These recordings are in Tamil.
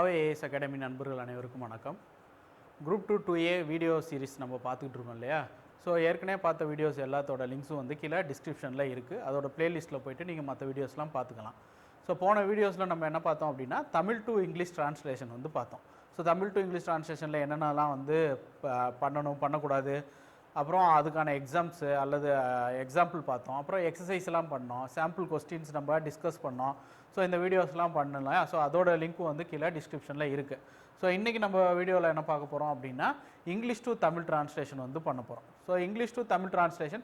பாவை ஏஎஸ் அகாடமி நண்பர்கள் அனைவருக்கும் வணக்கம். குரூப் 2 2A வீடியோ சீரிஸ் நம்ம பார்த்துக்கிட்டு இருக்கோம் இல்லையா? ஸோ ஏற்கனவே பார்த்த வீடியோஸ் எல்லாத்தோட லிங்க்ஸும் வந்து கீழே டிஸ்கிரிப்ஷனில் இருக்குது. அதோட பிளேலிஸ்ட்டில் போய்ட்டு நீங்கள் மற்ற வீடியோஸ்லாம் பார்த்துக்கலாம். ஸோ போன வீடியோஸில் நம்ம என்ன பார்த்தோம் அப்படின்னா தமிழ் டு இங்கிலீஷ் ட்ரான்ஸ்லேஷன் வந்து பார்த்தோம். ஸோ தமிழ் டு இங்கிலீஷ் ட்ரான்ஸ்லேஷனில் என்னென்னலாம் வந்து பண்ணக்கூடாது, அப்புறம் அதுக்கான எக்ஸாம்ஸு அல்லது எக்ஸாம்பிள் பார்த்தோம். அப்புறம் எக்ஸசைஸ்லாம் பண்ணோம், சாம்பிள் கொஸ்டின்ஸ் நம்ம டிஸ்கஸ் பண்ணோம். ஸோ இந்த வீடியோஸ்லாம் பண்ணலாம். ஸோ அதோட லிங்க்கும் வந்து கீழே டிஸ்கிரிப்ஷனில் இருக்குது. ஸோ இன்றைக்கி நம்ம வீடியோவில் என்ன பார்க்க போகிறோம் அப்படின்னா இங்கிலீஷ் டு தமிழ் ட்ரான்ஸ்லேஷன் வந்து பண்ண போகிறோம். So English to Tamil translation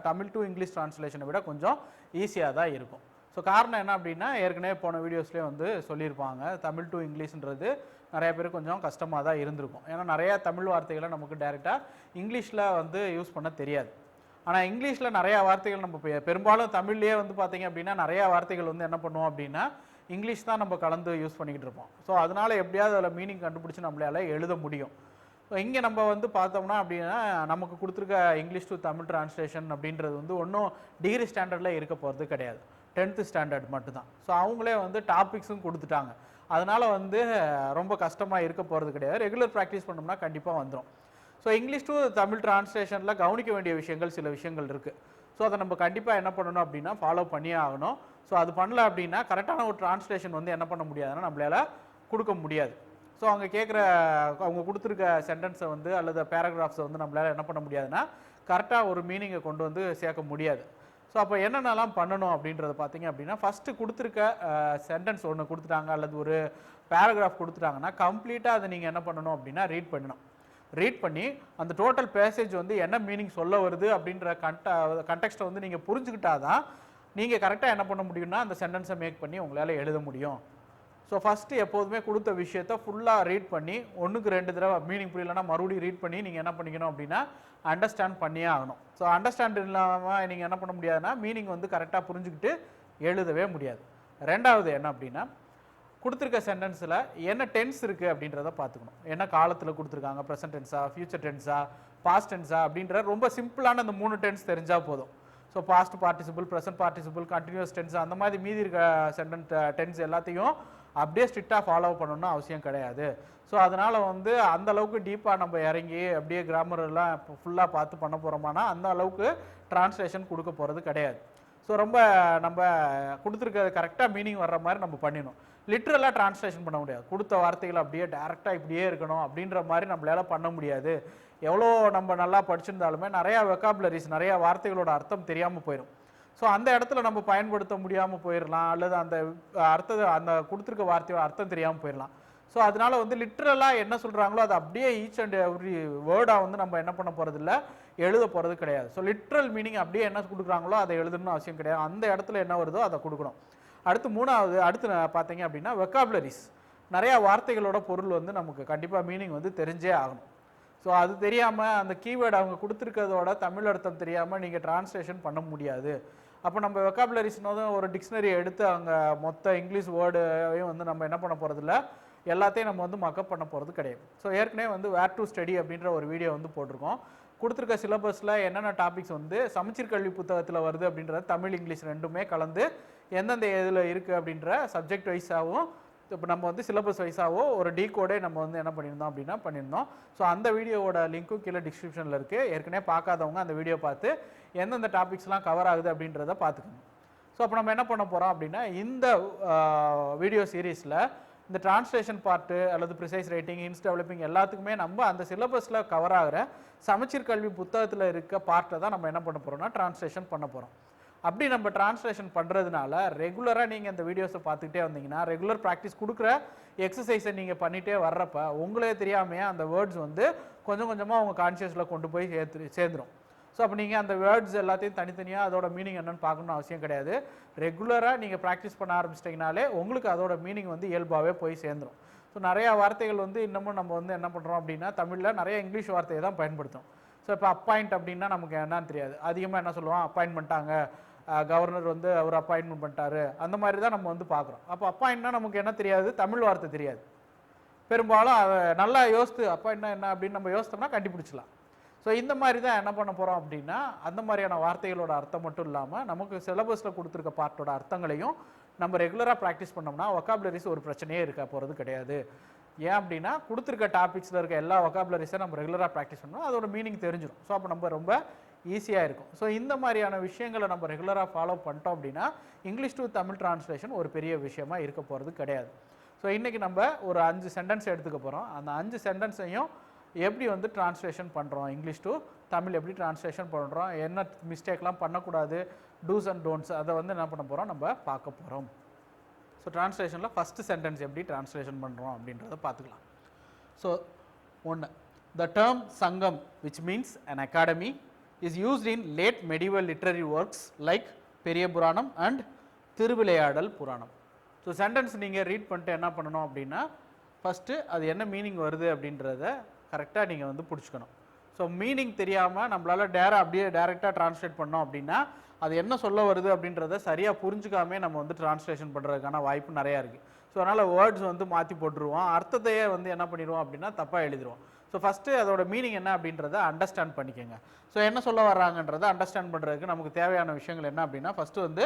Tamil to English ட்ரான்ஸ்லேஷனை விட கொஞ்சம் ஈஸியாக தான் இருக்கும். ஸோ காரணம் என்ன அப்படின்னா ஏற்கனவே போன வீடியோஸ்லேயே வந்து சொல்லியிருப்பாங்க, தமிழ் டு இங்கிலீஷ்ன்றது நிறைய பேருக்கு கொஞ்சம் கஷ்டமாக தான் இருந்திருக்கும். ஏன்னா நிறையா தமிழ் வார்த்தைகளை நமக்கு டைரெக்டாக இங்கிலீஷில் வந்து யூஸ் பண்ண தெரியாது. ஆனால் இங்கிலீஷில் நிறையா வார்த்தைகள் நம்ம பெரும்பாலும் தமிழ்லேயே வந்து பார்த்திங்க அப்படின்னா நிறையா வார்த்தைகள் வந்து என்ன பண்ணுவோம் அப்படின்னா இங்கிலீஷ் தான் நம்ம கலந்து யூஸ் பண்ணிக்கிட்டு இருப்போம். ஸோ அதனால் எப்படியாவது அதில் மீனிங் கண்டுபிடிச்சி நம்மளால எழுத முடியும். ஸோ இங்கே நம்ம வந்து பார்த்தோம்னா அப்படின்னா நமக்கு கொடுத்துருக்க இங்கிலீஷ் டு தமிழ் ட்ரான்ஸ்லேஷன் அப்படின்றது வந்து ஒன்றும் டிகிரி ஸ்டாண்டர்டில் இருக்க போகிறது கிடையாது, 10th ஸ்டாண்டர்ட் மட்டும்தான். ஸோ அவங்களே வந்து டாபிக்ஸும் கொடுத்துட்டாங்க. அதனால் வந்து ரொம்ப கஷ்டமாக இருக்க போகிறது கிடையாது. ரெகுலர் ப்ராக்டிஸ் பண்ணோம்னா கண்டிப்பாக வந்துடும். ஸோ இங்கிலீஷ் டு தமிழ் ட்ரான்ஸ்லேஷனில் கவனிக்க வேண்டிய விஷயங்கள் சில விஷயங்கள் இருக்குது. ஸோ அதை நம்ம கண்டிப்பாக என்ன பண்ணணும் அப்படின்னா ஃபாலோ பண்ணியே ஆகணும். ஸோ அது பண்ணல அப்படின்னா கரெக்டான ஒரு ட்ரான்ஸ்லேஷன் வந்து என்ன பண்ண முடியாதுன்னா நம்மளால கொடுக்க முடியாது. ஸோ அவங்க கொடுத்துருக்க சென்டென்ஸை வந்து அல்லது பேராகிராஃப்ஸை வந்து நம்மளால் என்ன பண்ண முடியாதுன்னா கரெக்டாக ஒரு மீனிங்கை கொண்டு வந்து சேர்க்க முடியாது. ஸோ அப்போ என்னென்னலாம் பண்ணணும் அப்படின்றத பார்த்தீங்க அப்படின்னா ஃபஸ்ட்டு கொடுத்துருக்க சென்டென்ஸ் ஒன்று கொடுத்துட்டாங்க அல்லது ஒரு பேராகிராஃப் கொடுத்துட்டாங்கன்னா கம்ப்ளீட்டாக அதை நீங்கள் என்ன பண்ணணும் அப்படின்னா ரீட் பண்ணி அந்த டோட்டல் பேசேஜ் வந்து என்ன மீனிங் சொல்ல வருது அப்படின்ற கண்டெக்ஸ்ட்டை வந்து நீங்கள் புரிஞ்சுக்கிட்டா தான் நீங்கள் கரெக்டாக என்ன பண்ண முடியும்னா அந்த சென்டென்ஸை மேக் பண்ணி உங்களால் எழுத முடியும். ஸோ ஃபஸ்ட்டு எப்போதுமே கொடுத்த விஷயத்தை ஃபுல்லாக ரீட் பண்ணி 1க்கு 2 தடவை மீனிங் புரியலன்னா மறுபடியும் ரீட் பண்ணி நீங்கள் என்ன பண்ணிக்கணும் அப்படின்னா அண்டர்ஸ்டாண்ட் பண்ணியே ஆகணும். ஸோ அண்டர்ஸ்டாண்ட் இல்லாமல் நீங்கள் என்ன பண்ண முடியாதுன்னா மீனிங் வந்து கரெக்டாக புரிஞ்சுக்கிட்டு எழுதவே முடியாது. ரெண்டாவது என்ன அப்படின்னா கொடுத்துருக்க சென்டென்ஸில் என்ன டென்ஸ் இருக்குது அப்படின்றத பார்த்துக்கணும். என்ன காலத்தில் கொடுத்துருக்காங்க, ப்ரெசன்ட் டென்ஸா, ஃபியூச்சர் டென்ஸா, பாஸ்ட் டென்ஸா அப்படின்ற ரொம்ப சிம்பிளான அந்த 3 டென்ஸ் தெரிஞ்சால் போதும். So past participle, present participle, continuous tense அந்த மாதிரி மீதி இருக்க டென்ஸ் எல்லாத்தையும் அப்படியே ஸ்ட்ரிக்டாக ஃபாலோ பண்ணணும்னு அவசியம் கிடையாது. ஸோ அதனால் வந்து அந்த அளவுக்கு டீப்பாக நம்ம இறங்கி அப்படியே கிராமர் எல்லாம் ஃபுல்லாக பார்த்து பண்ண போகிறோமானா அந்த அளவுக்கு டிரான்ஸ்லேஷன் கொடுக்க போகிறது கிடையாது. ஸோ ரொம்ப நம்ம கொடுத்துருக்க கரெக்டாக மீனிங் வர்ற மாதிரி நம்ம பண்ணிடணும். லிட்ரலாக டிரான்ஸ்லேஷன் பண்ண முடியாது. கொடுத்த வார்த்தைகள் அப்படியே டேரெக்டாக இப்படியே இருக்கணும் அப்படின்ற மாதிரி நம்மளால பண்ண முடியாது. எவ்வளோ நம்ம நல்லா படிச்சிருந்தாலுமே நிறையா வெக்காபுலரிஸ், நிறையா வார்த்தைகளோட அர்த்தம் தெரியாமல் போயிடும். ஸோ அந்த இடத்துல நம்ம பயன்படுத்த முடியாமல் போயிடலாம், அல்லது அந்த கொடுத்துருக்க வார்த்தையோட அர்த்தம் தெரியாமல் போயிடலாம். ஸோ அதனால வந்து லிட்ரலாக என்ன சொல்கிறாங்களோ அது அப்படியே ஈச் அண்ட் எவ்ரி வேர்டாக வந்து நம்ம என்ன பண்ண போகிறதில்ல, எழுத போகிறது கிடையாது. ஸோ லிட்ரல் மீனிங் அப்படியே என்ன கொடுக்குறாங்களோ அதை எழுதணும்னு அவசியம் கிடையாது. அந்த இடத்துல என்ன வருதோ அதை கொடுக்கணும். அடுத்து பார்த்தீங்க அப்படின்னா வெக்காபுலரிஸ், நிறையா வார்த்தைகளோட பொருள் வந்து நமக்கு கண்டிப்பாக மீனிங் வந்து தெரிஞ்சே ஆகணும். ஸோ அது தெரியாமல் அந்த கீவேர்டு அவங்க கொடுத்துருக்கிறதோட தமிழ் அர்த்தம் தெரியாமல் நீங்கள் டிரான்ஸ்லேஷன் பண்ண முடியாது. அப்போ நம்ம வெக்காபுலரிஸ்னதும் ஒரு டிக்ஷனரி எடுத்து அங்கே மொத்த இங்கிலீஷ் வேர்டையும் வந்து நம்ம என்ன பண்ண போகிறதில்ல, எல்லாத்தையும் நம்ம வந்து மக்கப் பண்ண போகிறது கிடையாது. ஸோ ஏற்கனவே வந்து வேர் டு ஸ்டடி அப்படின்ற ஒரு வீடியோ வந்து போட்டிருக்கோம். கொடுத்துருக்க சிலபஸில் என்னென்ன டாபிக்ஸ் வந்து சமச்சீர் கல்வி புத்தகத்தில் வருது அப்படின்றது தமிழ் இங்கிலீஷ் ரெண்டுமே கலந்து எந்தெந்த இதில் இருக்குது அப்படின்ற சப்ஜெக்ட் வைஸாகவும் இப்போ நம்ம வந்து சிலபஸ் வைஸாவோ ஒரு டீகோடே நம்ம வந்து என்ன பண்ணியிருந்தோம். ஸோ அந்த வீடியோவோட லிங்க்கும் கீழே டிஸ்கிரிப்ஷனில் இருக்குது. ஏற்கனவே பார்க்காதவங்க அந்த வீடியோ பார்த்து எந்தெந்த டாபிக்ஸ்லாம் கவர் ஆகுது அப்படின்றத பார்த்துக்கணும். ஸோ அப்போ நம்ம என்ன பண்ண போகிறோம் அப்படின்னா இந்த வீடியோ சீரீஸில் இந்த டிரான்ஸ்லேஷன் பார்ட்டு அல்லது ப்ரிசைஸ் ரைட்டிங், ஹின்ஸ் டெவலப்பிங் எல்லாத்துக்குமே நம்ம அந்த சிலபஸில் கவர் ஆகிற சமச்சீர் கல்வி புத்தகத்தில் இருக்க பார்ட்டை தான் நம்ம என்ன பண்ண போகிறோம்னா டிரான்ஸ்லேஷன் பண்ண போகிறோம். அப்படி நம்ம டிரான்ஸ்லேஷன் பண்ணுறதுனால ரெகுலராக நீங்கள் இந்த வீடியோஸை பார்த்துக்கிட்டே வந்தீங்கன்னா ரெகுலர் ப்ராக்டிஸ் கொடுக்குற எக்ஸசைஸை நீங்கள் பண்ணிகிட்டே வர்றப்ப உங்களே தெரியாமையே அந்த வேர்ட்ஸ் வந்து கொஞ்சம் கொஞ்சமாக உங்கள் கான்ஷியஸில் கொண்டு போய் சேர்ந்துடும். ஸோ அப்போ நீங்கள் அந்த வேர்ட்ஸ் எல்லாத்தையும் தனித்தனியாக அதோட மீனிங் என்னென்னு பார்க்கணும்னு அவசியம் கிடையாது. ரெகுலராக நீங்கள் ப்ராக்டிஸ் பண்ண ஆரம்பிச்சிட்டிங்கனாலே உங்களுக்கு அதோட மீனிங் வந்து இயல்பாகவே போய் சேர்ந்துடும். ஸோ நிறையா வார்த்தைகள் வந்து இன்னமும் நம்ம வந்து என்ன பண்ணுறோம் அப்படின்னா தமிழில் நிறைய இங்கிலீஷ் வார்த்தையை தான் பயன்படுத்தும். ஸோ இப்போ அப்பாயிண்ட் அப்படின்னா நமக்கு என்னன்னு தெரியாது. அதிகமாக என்ன சொல்லுவோம், அப்பாயின்ட் பண்ணிட்டாங்க, கவர்னர் வந்து அவர் அப்பாயின்மெண்ட் பண்ணிட்டாரு, அந்த மாதிரி தான் நம்ம வந்து பார்க்குறோம். அப்போ அப்பாயிண்ட்னா நமக்கு என்ன தெரியாது, தமிழ் வார்த்தை தெரியாது. பெரும்பாலும் அதை நல்லா யோசித்து அப்பாயிண்ட்னா என்ன அப்படின்னு நம்ம யோசித்தோம்னா கண்டுபிடிச்சலாம். ஸோ இந்த மாதிரி தான் என்ன பண்ண போகிறோம் அப்படின்னா அந்த மாதிரியான வார்த்தைகளோட அர்த்தம் மட்டும் இல்லாமல் நமக்கு சிலபஸில் கொடுத்துருக்க பார்ட்டோட அர்த்தங்களையும் நம்ம ரெகுலராக ப்ராக்டிஸ் பண்ணோம்னா வொக்காபுலரிஸ் ஒரு பிரச்சனையே இருக்க போகிறது கிடையாது. ஏன் அப்படின்னா கொடுத்துருக்க டாபிக்ஸில் இருக்க எல்லா வொக்காபுலரிஸை நம்ம ரெகுலராக ப்ராக்டிஸ் பண்ணோம், அதோட மீனிங் தெரிஞ்சிடும். ஸோ அப்போ நம்ம ரொம்ப ஈஸியாக இருக்கும். ஸோ இந்த மாதிரியான விஷயங்களை நம்ம ரெகுலராக ஃபாலோ பண்ணிட்டோம் அப்படின்னா இங்கிலீஷ் டு தமிழ் டிரான்ஸ்லேஷன் ஒரு பெரிய விஷயமா இருக்க போகிறது கிடையாது. ஸோ இன்றைக்கி நம்ம ஒரு 5 சென்டென்ஸ் எடுத்துக்க போகிறோம். அந்த 5 சென்டென்ஸையும் எப்படி வந்து டிரான்ஸ்லேஷன் பண்ணுறோம், இங்கிலீஷ் டு தமிழ் எப்படி டிரான்ஸ்லேஷன் பண்ணுறோம், என்ன மிஸ்டேக்லாம் பண்ணக்கூடாது, டூஸ் அண்ட் டோன்ட்ஸ், அதை வந்து என்ன பண்ண போகிறோம் நம்ம பார்க்க போகிறோம். ஸோ டிரான்ஸ்லேஷனில் ஃபஸ்ட்டு சென்டென்ஸ் எப்படி டிரான்ஸ்லேஷன் பண்ணுறோம் அப்படின்றத பார்த்துக்கலாம். ஸோ 1, the term சங்கம் which means an academy is used in late medieval literary works like பெரிய புராணம் and Thiruvilaiyadal Puranam. So sentence நீங்கள் ரீட் பண்ணிட்டு என்ன பண்ணணும் அப்படின்னா ஃபஸ்ட்டு அது என்ன மீனிங் வருது அப்படின்றத கரெக்டாக நீங்கள் வந்து பிடிச்சிக்கணும். ஸோ மீனிங் தெரியாமல் நம்மளால் அப்படியே டேரெக்டாக ட்ரான்ஸ்லேட் பண்ணோம் அப்படின்னா அது என்ன சொல்ல வருது அப்படின்றத சரியாக புரிஞ்சுக்காமே நம்ம வந்து ட்ரான்ஸ்லேஷன் பண்ணுறதுக்கான வாய்ப்பு நிறையா இருக்குது. ஸோ அதனால் வேர்ட்ஸ் வந்து மாற்றி போட்டுருவோம், அர்த்தத்தையே வந்து என்ன பண்ணிடுவோம் அப்படின்னா தப்பாக எழுதிடுவோம். ஸோ ஃபஸ்ட்டு அதோட மீனிங் என்ன அப்படின்றத அண்டர்ஸ்டாண்ட் பண்ணிக்கோங்க. ஸோ என்ன சொல்ல வர்றாங்கன்றதை அண்டர்ஸ்டாண்ட் பண்ணுறதுக்கு நமக்கு தேவையான விஷயங்கள் என்ன அப்படின்னா ஃபஸ்ட்டு வந்து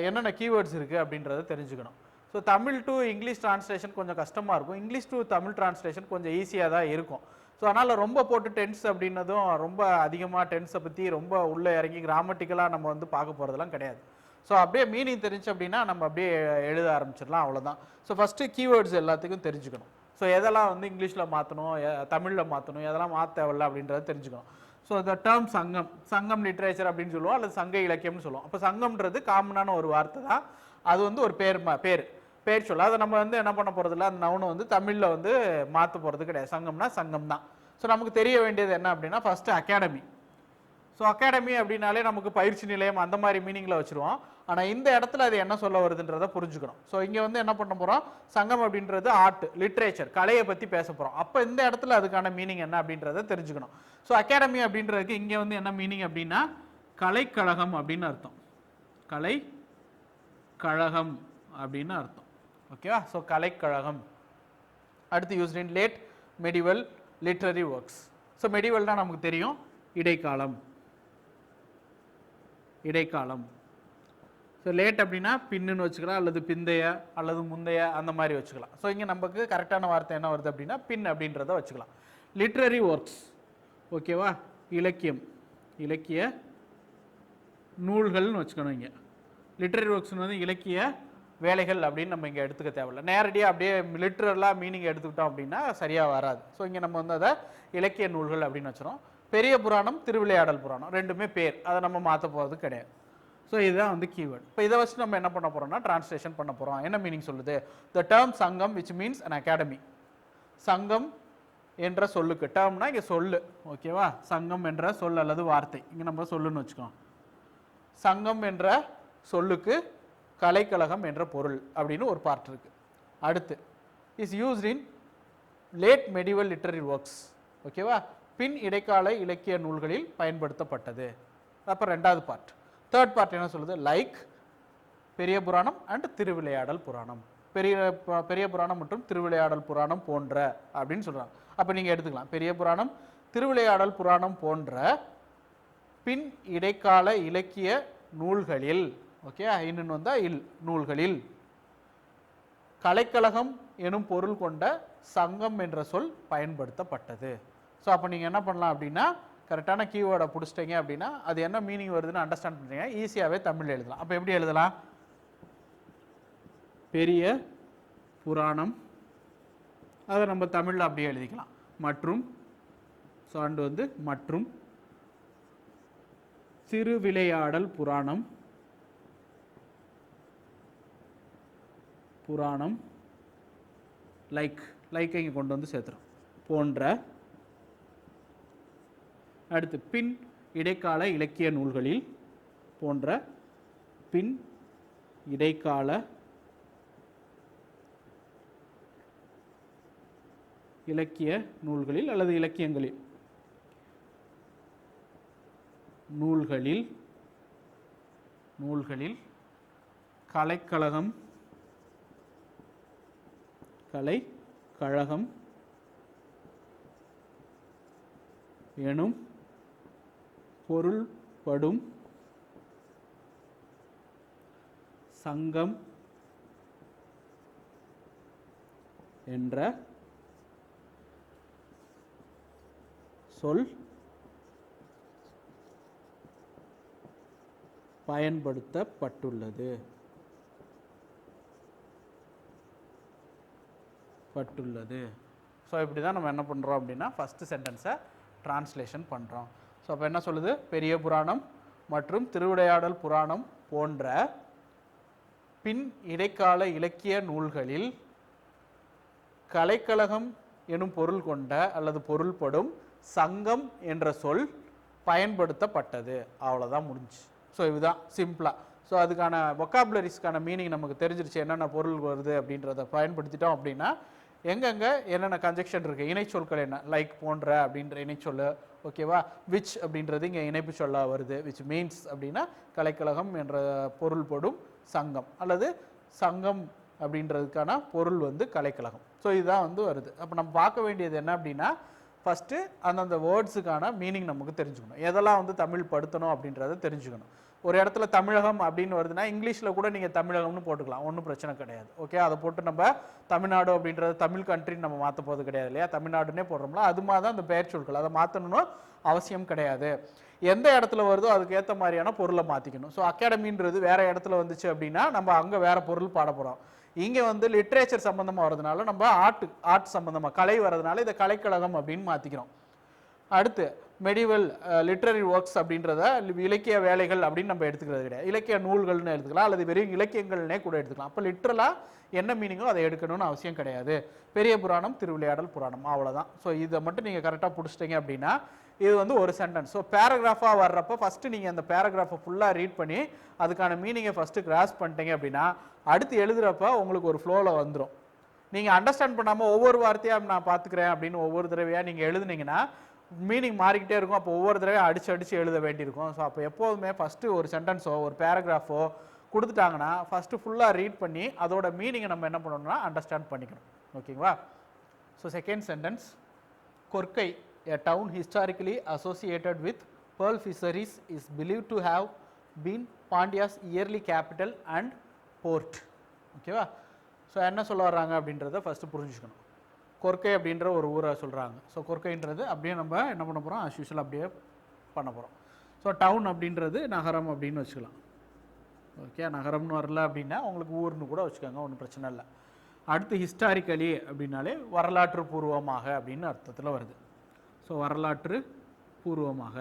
என்னென்ன கீவேர்ட்ஸ் இருக்குது அப்படின்றத தெரிஞ்சுக்கணும். So Tamil to English translation கொஞ்சம் கஷ்டமாக இருக்கும், இங்கிலீஷ் டு தமிழ் ட்ரான்ஸ்லேஷன் கொஞ்சம் ஈஸியாக தான் இருக்கும். ஸோ அதனால் ரொம்ப போட்டு டென்ஸ் அப்படின்னதும் ரொம்ப அதிகமாக டென்ஸை பற்றி ரொம்ப உள்ளே இறங்கி கிராமட்டிக்கலாக நம்ம வந்து பார்க்க போகிறதெல்லாம் கிடையாது. ஸோ அப்படியே மீனிங் தெரிஞ்சு அப்படின்னா நம்ம அப்படியே எழுத ஆரம்பிச்சிடலாம், அவ்வளோதான். ஸோ ஃபஸ்ட்டு கீவேர்ட்ஸ் எல்லாத்துக்கும் தெரிஞ்சுக்கணும். ஸோ எதெல்லாம் வந்து இங்கிலீஷில் மாற்றணும், தமிழில் மாற்றணும், எதெல்லாம் மாற்ற தேவையில்ல அப்படின்றத தெரிஞ்சுக்கணும். ஸோ த டேர்ம் சங்கம் லிட்ரேச்சர் அப்படின்னு சொல்லுவோம், அல்லது சங்க இலக்கியம்னு சொல்லுவோம். அப்போ சங்கம்ன்றது காமனான ஒரு வார்த்தை தான், அது வந்து ஒரு பேர் சொல்ல, அதை நம்ம வந்து என்ன பண்ண போகிறதில்ல, அந்த நவுனை வந்து தமிழில் வந்து மாற்ற போகிறது கிடையாது. சங்கம்னா சங்கம் தான். ஸோ நமக்கு தெரிய வேண்டியது என்ன அப்படின்னா ஃபஸ்ட்டு அகாடமி. ஸோ அகாடமி அப்படின்னாலே நமக்கு பயிற்சி நிலையம் அந்த மாதிரி மீனிங்கில் வச்சுருவோம். ஆனால் இந்த இடத்துல அது என்ன சொல்ல வருதுன்றதை புரிஞ்சுக்கணும். ஸோ இங்கே வந்து என்ன பண்ண போகிறோம், சங்கம் அப்படின்றது ஆர்ட் லிட்ரேச்சர் கலையை பற்றி பேச போகிறோம். அப்போ இந்த இடத்துல அதுக்கான மீனிங் என்ன அப்படின்றத தெரிஞ்சுக்கணும். ஸோ அகாடமி அப்படின்றதுக்கு இங்கே வந்து என்ன மீனிங் அப்படின்னா கலைக்கழகம் அப்படின்னு அர்த்தம். கலைக்கழகம் அப்படின்னு அர்த்தம். ஓகேவா? ஸோ கலைக்கழகம். அடுத்து used in late medieval literary works. So மெடிவல்னா நமக்கு தெரியும், இடைக்காலம். ஸோ லேட் அப்படின்னா பின்னுன்னு வச்சுக்கலாம், அல்லது பிந்தைய அல்லது முந்தைய அந்த மாதிரி வச்சுக்கலாம். ஸோ இங்கே நமக்கு கரெக்டான வார்த்தை என்ன வருது அப்படின்னா பின் அப்படின்றத வச்சுக்கலாம். லிட்ரரி ஒர்க்ஸ், ஓகேவா, இலக்கிய நூல்கள்னு வச்சுக்கணும். இங்கே லிட்ரரி ஒர்க்ஸ்னு வந்து இலக்கிய வேலைகள் அப்படின்னு நம்ம இங்கே எடுத்துக்க தேவையில்லை. நேரடியாக அப்படியே லிட்ரலாக மீனிங் எடுத்துக்கிட்டோம் அப்படின்னா சரியாக வராது. ஸோ இங்கே நம்ம வந்து அதை இலக்கிய நூல்கள் அப்படின்னு வச்சுருவோம். பெரிய புராணம் திருவிளையாடல் புராணம் ரெண்டுமே பேர், அதை நம்ம மாற்ற போகிறது கிடையாது. ஸோ இதுதான் வந்து கீவேர்டு. இப்போ இதை வச்சு நம்ம என்ன பண்ண போகிறோம்னா டிரான்ஸ்லேஷன் பண்ண போகிறோம். என்ன மீனிங் சொல்லுது, த டேர்ம் சங்கம் விச் மீன்ஸ் அன் அகாடமி. சங்கம் என்ற சொல்லுக்கு, டேர்ம்னா இங்கே சொல்லு, ஓகேவா, சங்கம் என்ற சொல் அல்லது வார்த்தை, இங்கே நம்ம சொல்லுன்னு வச்சுக்கோம். சங்கம் என்ற சொல்லுக்கு கலைக்கழகம் என்ற பொருள் அப்படின்னு ஒரு பார்ட் இருக்குது. அடுத்து is used in late medieval literary works, ஓகேவா, பின் இடைக்கால இலக்கிய நூல்களில் பயன்படுத்தப்பட்டது. அப்புறம் ரெண்டாவது பார்ட். தேர்ட் பார்ட் என்ன சொல்லுது, லைக் பெரிய புராணம் அண்ட் திருவிளையாடல் புராணம். பெரிய புராணம் மற்றும் திருவிளையாடல் புராணம் போன்ற அப்படின்னு சொல்கிறாங்க. அப்போ நீங்கள் எடுத்துக்கலாம், பெரிய புராணம் திருவிளையாடல் புராணம் போன்ற பின் இடைக்கால இலக்கிய நூல்களில், ஓகே, இன்னும் வந்தால் நூல்களில் கலைக்கழகம் எனும் பொருள் கொண்ட சங்கம் என்ற சொல் பயன்படுத்தப்பட்டது. ஸோ அப்போ நீங்கள் என்ன பண்ணலாம் அப்படின்னா கரெக்டான கீவேர்டை பிடிச்சிட்டிங்க அப்படின்னா அது என்ன மீனிங் வருதுன்னு அண்டர்ஸ்டாண்ட் பண்ணுறீங்க, ஈஸியாகவே தமிழில் எழுதலாம். அப்போ எப்படி எழுதலாம், பெரிய புராணம், அதை நம்ம தமிழில் அப்படியே எழுதிக்கலாம், மற்றும் சாண்டு வந்து மற்றும் திருவிளையாடல் புராணம் லைக் இங்கே கொண்டு வந்து சேர்த்துறோம் போன்ற. அடுத்து பின் இடைக்கால இலக்கிய நூல்களில் போன்ற பின் இடைக்கால இலக்கிய நூல்களில் அல்லது இலக்கியங்களில் நூல்களில் கலைக்கழகம் எனும் பொருள்படும் சங்கம் என்ற சொல் பயன்படுத்தப்பட்டுள்ளது. ஸோ இப்படி தான் நம்ம என்ன பண்ணுறோம் அப்படின்னா ஃபஸ்ட்டு சென்டென்ஸை டிரான்ஸ்லேஷன் பண்ணுறோம். ஸோ அப்போ என்ன சொல்லுது, பெரிய புராணம் மற்றும் திருவிளையாடல் புராணம் போன்ற பின் இடைக்கால இலக்கிய நூல்களில் கலைக்கழகம் எனும் பொருள் கொண்ட அல்லது பொருள்படும் சங்கம் என்ற சொல் பயன்படுத்தப்பட்டது. அவ்வளோதான் முடிஞ்சு. ஸோ இதுதான் சிம்பிளாக. ஸோ அதுக்கான வொக்காபுலரிஸ்க்கான மீனிங் நமக்கு தெரிஞ்சிருச்சு, என்னென்ன பொருள் வருது அப்படின்றத பயன்படுத்திட்டோம் அப்படின்னா எங்கெங்கே என்னென்ன கன்ஜெக்ஷன் இருக்குது, இணைச்சொற்கள் என்ன, லைக் போன்ற அப்படின்ற இணைச்சொல், ஓகேவா. விச் அப்படின்றது இங்கே இணைப்பு சொல்ல வருது. விச் மீன்ஸ் அப்படின்னா கலைக்கழகம் என்ற பொருள்படும் சங்கம் அல்லது சங்கம் அப்படின்றதுக்கான பொருள் வந்து கலைக்கழகம். ஸோ இதுதான் வந்து வருது. அப்போ நம்ம பார்க்க வேண்டியது என்ன அப்படின்னா ஃபஸ்ட்டு அந்தந்த வேர்ட்ஸுக்கான மீனிங் நமக்கு தெரிஞ்சுக்கணும், எதெல்லாம் வந்து தமிழ் படுத்தணும் அப்படின்றத தெரிஞ்சுக்கணும். ஒரு இடத்துல தமிழகம் அப்படின்னு வருதுன்னா இங்கிலீஷில் கூட நீங்கள் தமிழகம்னு போட்டுக்கலாம், ஒன்றும் பிரச்சனை கிடையாது. ஓகே, அதை போட்டு நம்ம தமிழ்நாடு அப்படின்றது தமிழ் கண்ட்ரின்னு நம்ம மாற்ற போகிறது கிடையாது இல்லையா, தமிழ்நாடுன்னே போடுறோம்ல, அது மாதிரி தான் அந்த பெயர் சொற்கள், அதை மாற்றணும்னு அவசியம் கிடையாது. எந்த இடத்துல வருதோ அதுக்கு ஏற்ற மாதிரியான பொருளை மாற்றிக்கணும். ஸோ அகாடமின்றது வேறு இடத்துல வந்துச்சு அப்படின்னா நம்ம அங்கே வேறு பொருள் பாட போகிறோம். இங்கே வந்து லிட்ரேச்சர் சம்மந்தமாக வரதுனால நம்ம ஆர்ட் சம்மந்தமாக கலை வரதுனால இதை கலைக்கழகம் அப்படின்னு மாற்றிக்கிறோம். அடுத்து மெடிவல் லிட்ரரி ஒர்க்ஸ் அப்படின்றத இலக்கிய வேலைகள் அப்படின்னு நம்ம எடுத்துக்கிறது கிடையாது, இலக்கிய நூல்கள்னு எடுத்துக்கலாம் அல்லது வெறும் இலக்கியங்கள்னே கூட எடுத்துக்கலாம். அப்போ லிட்ரலாக என்ன மீனிங்கோ அதை எடுக்கணும்னு அவசியம் கிடையாது. பெரிய புராணம் திருவிளையாடல் புராணம் அவ்வளோதான். ஸோ இதை மட்டும் நீங்கள் கரெக்டாக பிடிச்சிட்டிங்க அப்படின்னா இது வந்து ஒரு சென்டென்ஸ். ஸோ பேராகிராஃபாக வர்றப்போ ஃபஸ்ட்டு நீங்கள் அந்த பேராகிராஃபை ஃபுல்லாக ரீட் பண்ணி அதுக்கான மீனிங்கை ஃபஸ்ட்டு கிராஸ் பண்ணிட்டீங்க அப்படின்னா அடுத்து எழுதுகிறப்ப உங்களுக்கு ஒரு ஃப்ளோவில் வந்துடும். நீங்கள் அண்டர்ஸ்டாண்ட் பண்ணாமல் ஒவ்வொரு வார்த்தையாக நான் பார்த்துக்கிறேன் அப்படின்னு ஒவ்வொரு தடவையாக நீங்கள் எழுதுனீங்கன்னா மீனிங் மாறிக்கிட்டே இருக்கும். அப்போ ஒவ்வொரு தடவையும் அடித்து எழுத வேண்டியிருக்கும். ஸோ அப்போ எப்போதுமே ஃபஸ்ட்டு ஒரு சென்டென்ஸோ ஒரு பேராகிராஃபோ கொடுத்துட்டாங்கன்னா ஃபஸ்ட்டு ஃபுல்லாக ரீட் பண்ணி அதோட மீனிங்கை நம்ம என்ன பண்ணணும்னா அண்டர்ஸ்டாண்ட் பண்ணிக்கணும். ஓகேங்களா. So second sentence, Korkai, a town historically associated with pearl fisheries, is believed to have been Pandya's yearly capital and port. ஓகேவா. ஸோ என்ன சொல்ல வர்றாங்க அப்படின்றத ஃபஸ்ட்டு புரிஞ்சுக்கணும். கொர்க்கை அப்படின்ற ஒரு ஊரை சொல்கிறாங்க. ஸோ கொர்க்கைன்றது அப்படியே நம்ம என்ன பண்ண போகிறோம், ஆஸ் யூஷுவல் அப்படியே பண்ண போகிறோம். ஸோ டவுன் அப்படின்றது நகரம் அப்படின்னு வச்சுக்கலாம். ஓகே, நகரம்னு வரல அப்படின்னா உங்களுக்கு ஊர்னு கூட வச்சுக்கோங்க, ஒன்றும் பிரச்சனை இல்லை. அடுத்து ஹிஸ்டாரிக்கலி அப்படின்னாலே வரலாற்று பூர்வமாக அப்படின்னு அர்த்தத்தில் வருது. ஸோ வரலாற்று பூர்வமாக.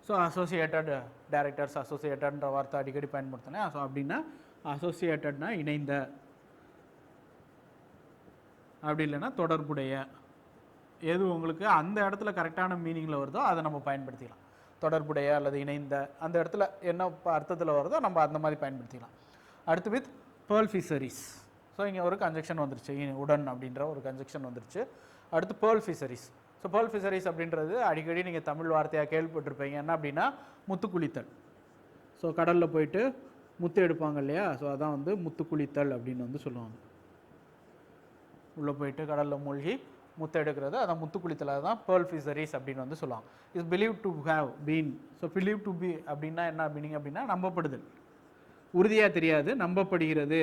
ஸோ அசோசியேட்டட் டைரக்டர்ஸ், அசோசியேட்டட்ன்ற வார்த்தை அடிக்கடி பயன்படுத்தினேன். ஸோ அப்படின்னா அசோசியேட்டட்னா இணைந்த, அப்படி இல்லைன்னா தொடர்புடைய, எது உங்களுக்கு அந்த இடத்துல கரெக்டான மீனிங்கில் வருதோ அதை நம்ம பயன்படுத்திக்கலாம். தொடர்புடைய அல்லது இணைந்த, அந்த இடத்துல என்ன அர்த்தத்தில் வருதோ நம்ம அந்த மாதிரி பயன்படுத்திக்கலாம். அடுத்து வித் பேர்ல் ஃபிஷரிஸ். ஸோ இங்கே ஒரு கன்ஜெக்ஷன் வந்துருச்சு, உடன் அப்படின்ற ஒரு கன்ஜெக்ஷன் வந்துருச்சு. அடுத்து pearl fisheries. So pearl fisheries அப்படின்றது அடிக்கடி நீங்கள் தமிழ் வார்த்தையாக கேள்விப்பட்டிருப்பீங்க. என்ன அப்படின்னா முத்துக்குளித்தல். ஸோ கடலில் போயிட்டு முத்து எடுப்பாங்க இல்லையா, ஸோ அதான் வந்து முத்துக்குளித்தல் அப்படின்னு வந்து சொல்லுவாங்க. உள்ளே போயிட்டு கடலில் மூழ்கி முத்து எடுக்கிறது, அதான் முத்துக்குளித்தல், அதுதான் பேர்ல் ஃபிஷரிஸ் அப்படின்னு வந்து சொல்லுவாங்க. Is believe to have been. So believe to be அப்படின்னா என்ன மீனிங் அப்படின்னா நம்பப்படுதல், உறுதியாக தெரியாது, நம்பப்படுகிறது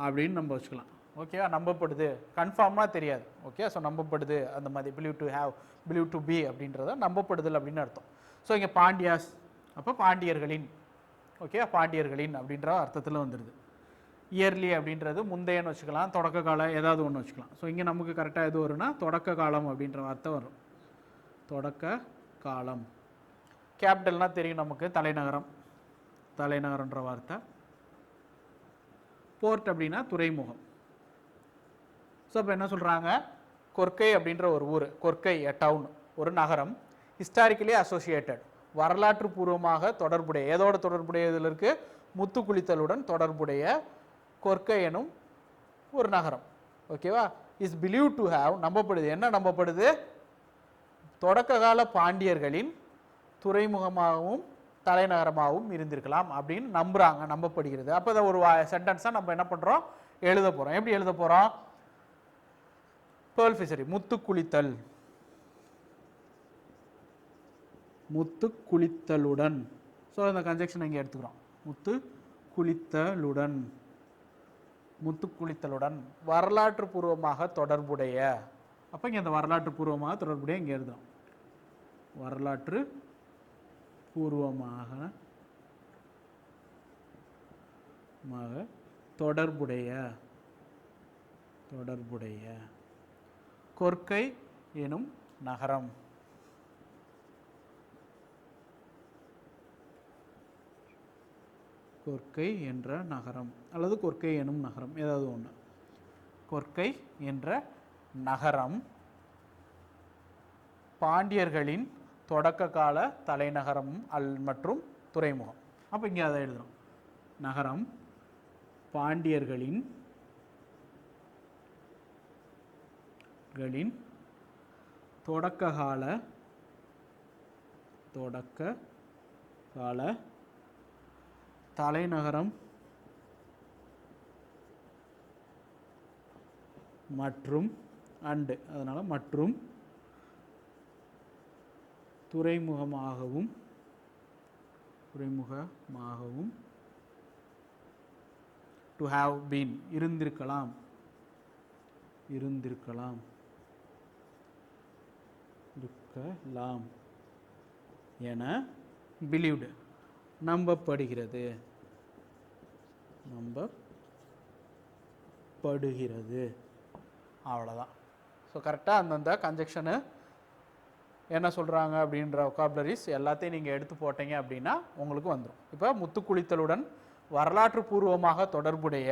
அப்படின்னு நம்ம வச்சுக்கலாம். ஓகேவா, நம்பப்படுது, கன்ஃபார்மாக தெரியாது. ஓகே, ஸோ நம்பப்படுது அந்த மாதிரி. Believe to have, believe to be அப்படின்றத நம்பப்படுதல் அப்படின்னு அர்த்தம். ஸோ இங்கே பாண்டியாஸ், அப்போ பாண்டியர்களின், ஓகே, பாண்டியர்களின் அப்படின்ற அர்த்தத்தில் வந்துடுது. இயர்லி அப்படின்றது முந்தையன்னு வச்சுக்கலாம், தொடக்க காலம் ஏதாவது ஒன்று வச்சுக்கலாம். ஸோ இங்கே நமக்கு கரெக்டாக எது வரும்னா தொடக்க காலம் அப்படின்ற வார்த்தை வரும். தொடக்க காலம். கேபிட்டல்னால் தெரியும் நமக்கு, தலைநகரம், தலைநகரன்ற வார்த்தை. போர்ட் அப்படின்னா துறைமுகம். ஸோ இப்போ என்ன சொல்கிறாங்க, கொர்க்கை அப்படின்ற ஒரு ஊர், கொர்க்கை எ டவுன், ஒரு நகரம், ஹிஸ்டாரிக்கலி அசோசியேட்டட், வரலாற்று பூர்வமாக தொடர்புடைய, ஏதோட தொடர்புடைய இதில் இருக்குது, முத்துக்குளித்தலுடன் தொடர்புடைய கொர்க்கை எனும் ஒரு நகரம். ஓகேவா. இஸ் பிலீவ் டு ஹேவ், நம்பப்படுது, என்ன நம்பப்படுது, தொடக்க கால பாண்டியர்களின் துறைமுகமாகவும் தலைநகரமாகவும் இருந்திருக்கலாம் அப்படின்னு நம்புகிறாங்க, நம்பப்படுகிறது. அப்போ இதை ஒரு சென்டென்ஸாக நம்ம என்ன பண்ணுறோம், எழுத போகிறோம். எப்படி எழுத போகிறோம், பேர்ல் ஃபிஷரி, முத்துக்குளித்தல், முத்துக்குளித்தலுடன். ஸோ இந்த கன்ஜெக்ஷன் இங்கே எடுத்துக்கிறோம், முத்து முத்துக்குளித்தலுடன் வரலாற்று பூர்வமாக தொடர்புடைய. அப்போ இங்கே இந்த வரலாற்று பூர்வமாக தொடர்புடைய இங்கே எழுதும். வரலாற்று பூர்வமாக தொடர்புடைய கொர்க்கை எனும் நகரம். கொர்க்கை என்ற நகரம் அல்லது கொர்க்கை எனும் நகரம், ஏதாவது ஒன்று. கொர்க்கை என்ற நகரம் பாண்டியர்களின் தொடக்க கால தலைநகரம் மற்றும் துறைமுகம். அப்போ இங்கே அதை எழுதணும். நகரம் பாண்டியர்களின் தொடக்க கால தலைநகரம் மற்றும் அதனால் மற்றும் துறைமுகமாகவும் டு ஹாவ் பீன் இருந்திருக்கலாம் என பிலீவ்டு நம்பப்படுகிறது. அவ்வளோதான். ஸோ கரெக்டாக அந்தந்த கன்ஜெக்ஷனு என்ன சொல்கிறாங்க அப்படின்ற ஒகாபுலரிஸ் எல்லாத்தையும் நீங்கள் எடுத்து போட்டீங்க அப்படின்னா உங்களுக்கு வந்துடும். இப்போ முத்துக்குளித்தலுடன் வரலாற்று பூர்வமாக தொடர்புடைய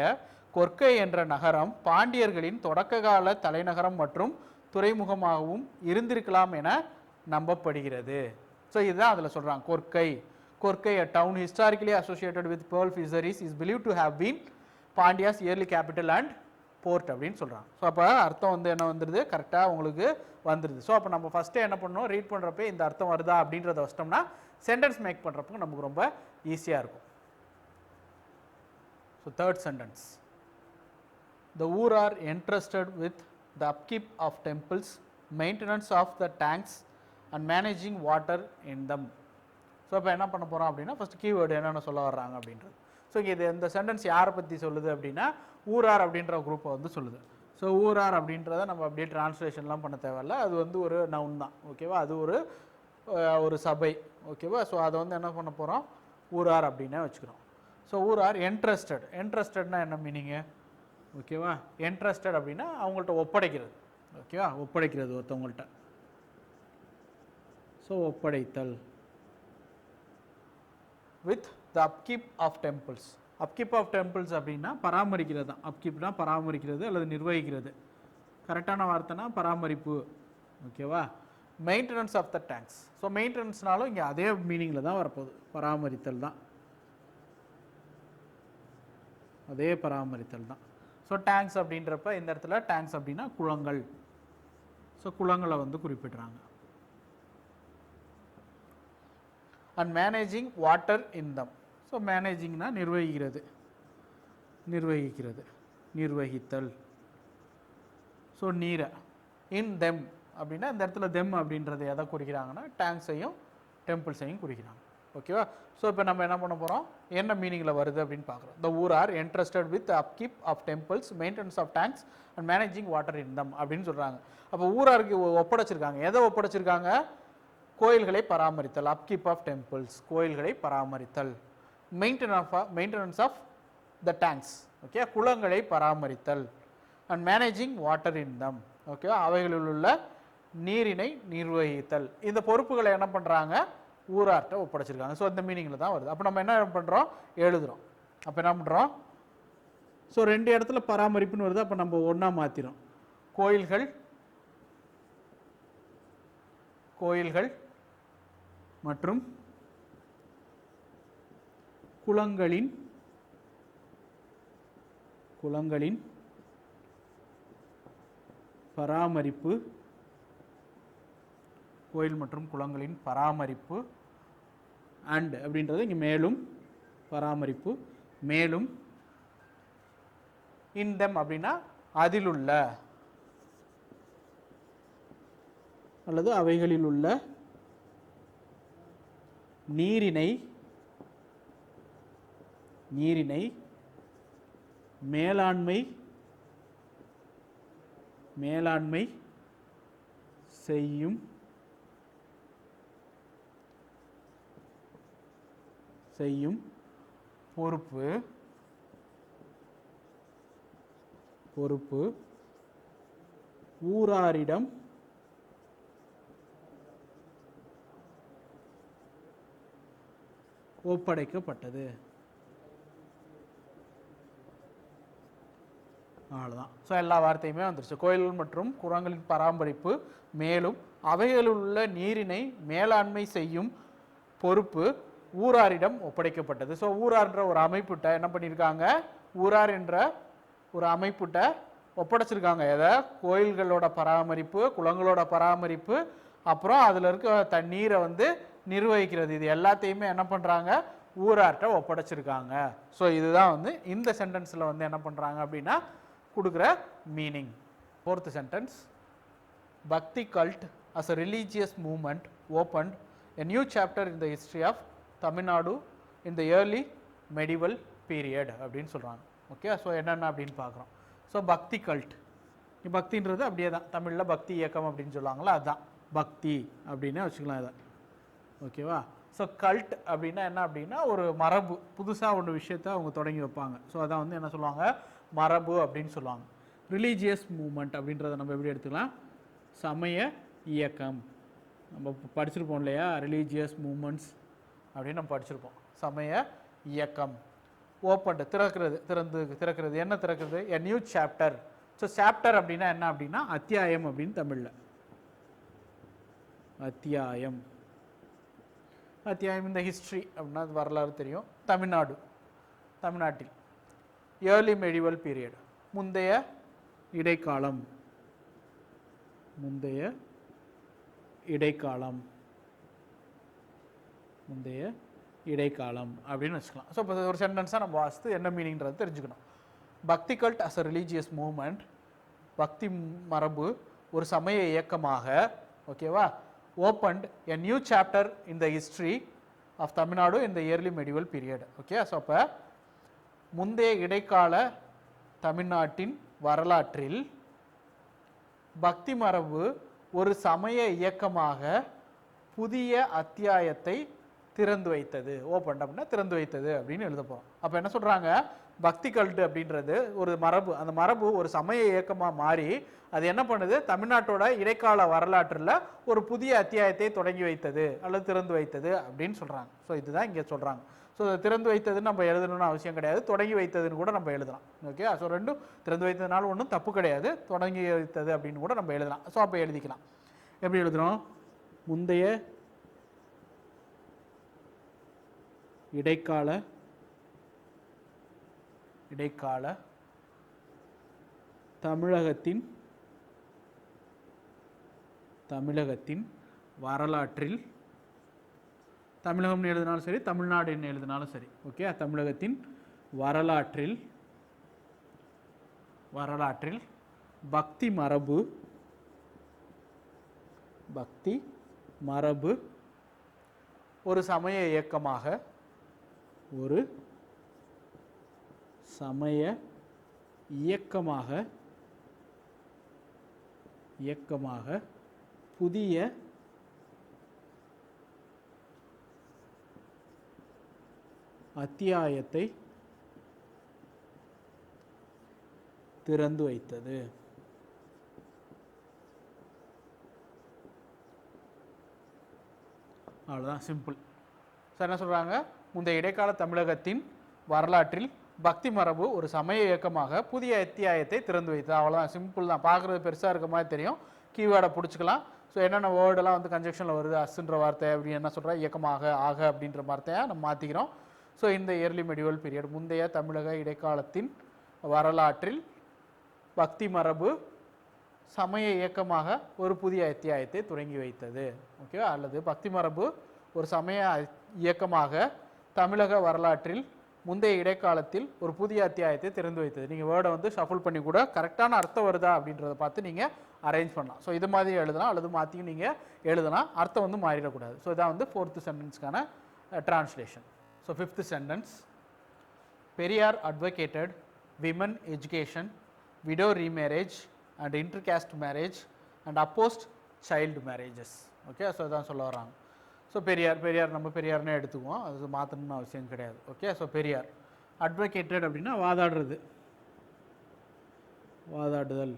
கொர்க்கை என்ற நகரம் பாண்டியர்களின் தொடக்க கால தலைநகரம் மற்றும் துறைமுகமாகவும் இருந்திருக்கலாம் என நம்பப்படுகிறது. ஸோ இதுதான் அதில் சொல்கிறாங்க. Korkai a town historically associated with pearl fisheries is believed to have been Pandia's early capital and port அப்படின்னு சொல்கிறாங்க. ஸோ அப்போ அர்த்தம் வந்து என்ன வந்துடுது, கரெக்டாக உங்களுக்கு வந்துடுது. ஸோ அப்போ நம்ம ஃபஸ்ட்டு என்ன பண்ணணும், ரீட் பண்ணுறப்ப இந்த அர்த்தம் வருதா அப்படின்றத வச்சிட்டோம்னா சென்டென்ஸ் மேக் பண்ணுறப்போ நமக்கு ரொம்ப ஈஸியாக இருக்கும். ஸோ தேர்ட் சென்டென்ஸ், the ஊர் are entrusted with the upkeep of temples, maintenance of the tanks and managing water in them. So இப்போ என்ன பண்ண போகிறோம் அப்படின்னா ஃபஸ்ட் கீவேர்டு என்னென்ன சொல்ல வர்றாங்க அப்படின்றது. ஸோ இது இந்த சென்டென்ஸ் யாரை பற்றி சொல்லுது அப்படின்னா ஊரார் அப்படின்ற குரூப்பை வந்து சொல்லுது. ஸோ ஊரார் அப்படின்றத நம்ம அப்படியே டிரான்ஸ்லேஷன்லாம் பண்ண தேவையில்ல, அது வந்து ஒரு நவுன் தான். ஓகேவா, அது ஒரு சபை. ஓகேவா, ஸோ அதை வந்து என்ன பண்ண போகிறோம், ஊரார் அப்படின்னே வச்சுக்கிறோம். ஸோ ஊரார் என்ட்ரஸ்டட்னா என்ன மீனிங்கு, ஓகேவா, என்ட்ரஸ்டட் அப்படின்னா அவங்கள்ட்ட ஒப்படைக்கிறது. ஓகேவா, ஒப்படைக்கிறது ஒருத்தவங்கள்ட்ட. ஸோ ஒப்படைத்தல். With the upkeep of temples. Upkeep of temples அப்படின்னா பராமரிக்கிறது தான். அப்கீப்னா பராமரிக்கிறது அல்லது நிர்வகிக்கிறது. கரெக்டான வார்த்தைனா பராமரிப்பு. ஓகேவா, maintenance of the tanks. So மெயின்டெனன்ஸ்னாலும் இங்கே அதே மீனிங்கில் தான் வரப்போகுது, பராமரித்தல் தான், அதே பராமரித்தல் தான். ஸோ டேங்க்ஸ் அப்படின்றப்ப இந்த இடத்துல டேங்க்ஸ் அப்படின்னா குளங்கள். ஸோ குளங்களை வந்து குறிப்பிட்றாங்க. And managing water in them. So மேனேஜிங்னா நிர்வகித்தல். ஸோ நீரை. இன் தெம் அப்படின்னா இந்த இடத்துல தெம் அப்படின்றது எதை குறிக்கிறாங்கன்னா டேங்க்ஸையும் டெம்பிள்ஸையும் குறிக்கிறாங்க. ஓகேவா, ஸோ இப்போ நம்ம என்ன பண்ண போகிறோம், என்ன மீனிங்கில் வருது அப்படின்னு பார்க்குறோம். The Ur are entrusted with upkeep of temples, maintenance of tanks and managing water in them அப்படின்னு சொல்கிறாங்க. அப்போ ஊராருக்கு ஒப்படைச்சிருக்காங்க. எதை ஒப்படைச்சிருக்காங்க, கோயில்களை பராமரித்தல். அப்கீப் ஆஃப் டெம்பிள்ஸ், கோயில்களை பராமரித்தல். Maintenance of the tanks, okay, குளங்களை பராமரித்தல். And managing water in them, ஓகேவா, அவைகளில் உள்ள நீரினை நிர்வகித்தல். இந்த பொறுப்புகளை என்ன பண்ணுறாங்க, ஊரார்ட்ட ஒப்படைச்சிருக்காங்க. ஸோ இந்த மீனிங்கில் தான் வருது. அப்போ நம்ம என்ன பண்ணுறோம், எழுதுகிறோம். அப்போ என்ன பண்ணுறோம், ஸோ ரெண்டு இடத்துல பராமரிப்புன்னு வருது, அப்போ நம்ம ஒன்றா மாற்றிடும். கோயில்கள் மற்றும் குளங்களின் பராமரிப்பு. கோயில் மற்றும் குளங்களின் பராமரிப்பு. அண்ட் அப்படின்றது இங்கே மேலும் பராமரிப்பு. மேலும் இன் தெம் அப்படின்னா அதிலுள்ள அல்லது அவைகளில் உள்ள நீரினை மேலாண்மை செய்யும் பொறுப்பு ஊராரிடம் ஒப்படைக்கப்பட்டது. அவ்வளோதான். ஸோ எல்லா வார்த்தையுமே வந்துருச்சு. கோயில்கள் மற்றும் குளங்களின் பராமரிப்பு, மேலும் அவைகளில் உள்ள நீரினை மேலாண்மை செய்யும் பொறுப்பு ஊராரிடம் ஒப்படைக்கப்பட்டது. ஸோ ஊரார்ன்ற ஒரு அமைப்புட்ட என்ன பண்ணியிருக்காங்க, ஊரார் என்ற ஒரு அமைப்புட்ட ஒப்படைச்சிருக்காங்க. எதை? கோயில்களோட பராமரிப்பு, குளங்களோட பராமரிப்பு, அப்புறம் அதில் இருக்க தண்ணீரை வந்து நிர்வகிக்கிறது, இது எல்லாத்தையுமே என்ன பண்ணுறாங்க, ஊரார்ட்ட ஒப்படைச்சிருக்காங்க. ஸோ இதுதான் வந்து இந்த சென்டென்ஸில் வந்து என்ன பண்ணுறாங்க அப்படின்னா கொடுக்குற மீனிங். 4th சென்டென்ஸ், பக்தி cult as a religious movement opened a new chapter in the history of Tamil Nadu in the early medieval period அப்படின்னு சொல்கிறாங்க. ஓகே, ஸோ என்னென்ன அப்படின்னு பார்க்குறோம். ஸோ பக்தி கல்ட், பக்தின்றது அப்படியே தான் தமிழில் பக்தி இயக்கம் அப்படின்னு சொல்லுவாங்களா, அதுதான் பக்தி அப்படின்னு வச்சுக்கலாம் இதை. ஓகேவா? ஸோ கல்ட் அப்படின்னா என்ன அப்படின்னா ஒரு மரபு, புதுசாக ஒரு விஷயத்தை அவங்க தொடங்கி வைப்பாங்க. ஸோ அதான் வந்து என்ன சொல்லுவாங்க, மரபு அப்படின்னு சொல்லுவாங்க. ரிலீஜியஸ் மூமெண்ட் அப்படின்றத நம்ம எப்படி எடுத்துக்கலாம், சமய இயக்கம். நம்ம படிச்சிருப்போம் இல்லையா, ரிலீஜியஸ் மூமெண்ட்ஸ் அப்படின்னு நம்ம படிச்சிருப்போம். சமய இயக்கம். ஓப்பன், திறக்கிறது. என்ன திறக்கிறது? எ நியூ சாப்டர். ஸோ சாப்டர் அப்படின்னா என்ன அப்படின்னா அத்தியாயம் அப்படின்னு தமிழில். அத்தியாயம் இந்த ஹிஸ்ட்ரி அப்படின்னா வரலாறு தெரியும். தமிழ்நாட்டில் ஏர்லி மெடிவல் பீரியட், முந்தைய இடைக்காலம் அப்படின்னு வச்சுக்கலாம். ஸோ இப்போ ஒரு சென்டென்ஸாக நம்ம வாசித்து என்ன மீனிங்கிறது தெரிஞ்சுக்கணும். Bhakti cult as a religious movement, பக்தி மரபு ஒரு சமய இயக்கமாக, ஓகேவா, opened a new chapter in the history of Tamil Nadu in the early medieval period. Okay, so அப்போ முந்தைய இடைக்கால தமிழ்நாட்டின் வரலாற்றில் பக்தி மரபு ஒரு சமய இயக்கமாக புதிய அத்தியாயத்தை திறந்து வைத்தது. ஓப்பன் அப்படின்னா திறந்து வைத்தது அப்படின்னு எழுத போகிறோம். அப்போ என்ன சொல்கிறாங்க, பக்தி கல்ட்டு அப்படின்றது ஒரு மரபு, அந்த மரபு ஒரு சமய இயக்கமாக மாறி அது என்ன பண்ணுது, தமிழ்நாட்டோட இடைக்கால வரலாற்றில் ஒரு புதிய அத்தியாயத்தை தொடங்கி வைத்தது அல்லது திறந்து வைத்தது அப்படின்னு சொல்கிறாங்க. ஸோ இதுதான் இங்கே சொல்கிறாங்க. ஸோ திறந்து வைத்ததுன்னு நம்ம எழுதணும்னு அவசியம் கிடையாது, தொடங்கி வைத்ததுன்னு கூட நம்ம எழுதலாம். ஓகே, ஸோ ரெண்டும் திறந்து வைத்ததுனால ஒன்றும் தப்பு கிடையாது, தொடங்கி வைத்தது அப்படின்னு கூட நம்ம எழுதலாம். ஸோ அப்போ எழுதிக்கலாம். எப்படி எழுதுகிறோம், முந்தைய இடைக்கால தமிழகத்தின் வரலாற்றில், தமிழகம்னு எழுதினாலும் சரி, தமிழ்நாடுன்னு எழுதினாலும் சரி, ஓகே, தமிழகத்தின் வரலாற்றில் பக்தி மரபு ஒரு சமய இயக்கமாக புதிய அத்தியாயத்தை திறந்து வைத்தது. அவ்வளோதான், சிம்பிள். சார் என்ன சொல்கிறாங்க, முந்தைய இடைக்கால தமிழகத்தின் வரலாற்றில் பக்தி மரபு ஒரு சமய இயக்கமாக புதிய அத்தியாயத்தை திறந்து வைத்தது. அவ்வளோதான், சிம்பிள் தான். பார்க்குறது பெருசாக இருக்க மாதிரி தெரியும், கீவேர்டை பிடிச்சிக்கலாம். ஸோ என்னென்ன வேர்டெல்லாம் வந்து கன்ஜெக்ஷனில் வருது, அஸ்ன்ற வார்த்தை அப்படின்னு என்ன சொல்கிறா, இயக்கமாக, ஆக அப்படின்ற வார்த்தையை நம்ம மாற்றிக்கிறோம். ஸோ இந்த இயர்லி மெடிவல் பீரியட், முந்தைய தமிழக இடைக்காலத்தின் வரலாற்றில் பக்தி மரபு சமய இயக்கமாக ஒரு புதிய அத்தியாயத்தை தொடங்கி வைத்தது. ஓகேவா, அல்லது பக்தி மரபு ஒரு சமய இயக்கமாக தமிழக வரலாற்றில் முந்தைய இடைக்காலத்தில் ஒரு புதிய அத்தியாயத்தை திறந்து வைத்தது. நீங்கள் வேர்டை வந்து ஷஃபிள் பண்ணி கூட கரெக்டான அர்த்தம் வருதா அப்படின்றத பார்த்து நீங்கள் அரேஞ்ச் பண்ணலாம். ஸோ இது மாதிரி எழுதலாம், அல்லது மாற்றியும் நீங்கள் எழுதலாம், அர்த்தம் வந்து மாறிடக்கூடாது. ஸோ இதான் வந்து 4th சென்டென்ஸ்க்கான translation. So 5th sentence, Periyar advocated women education, widow remarriage and intercaste marriage and opposed child marriages. Okay, so இதான் சொல்ல வராங்க. ஸோ பெரியார் நம்ம பெரியார்னே எடுத்துக்குவோம், அது மாற்றணும்னு அவசியம் கிடையாது. ஓகே, ஸோ பெரியார் அட்வொகேட்டட் அப்படின்னா வாதாடுறது, வாதாடுதல்,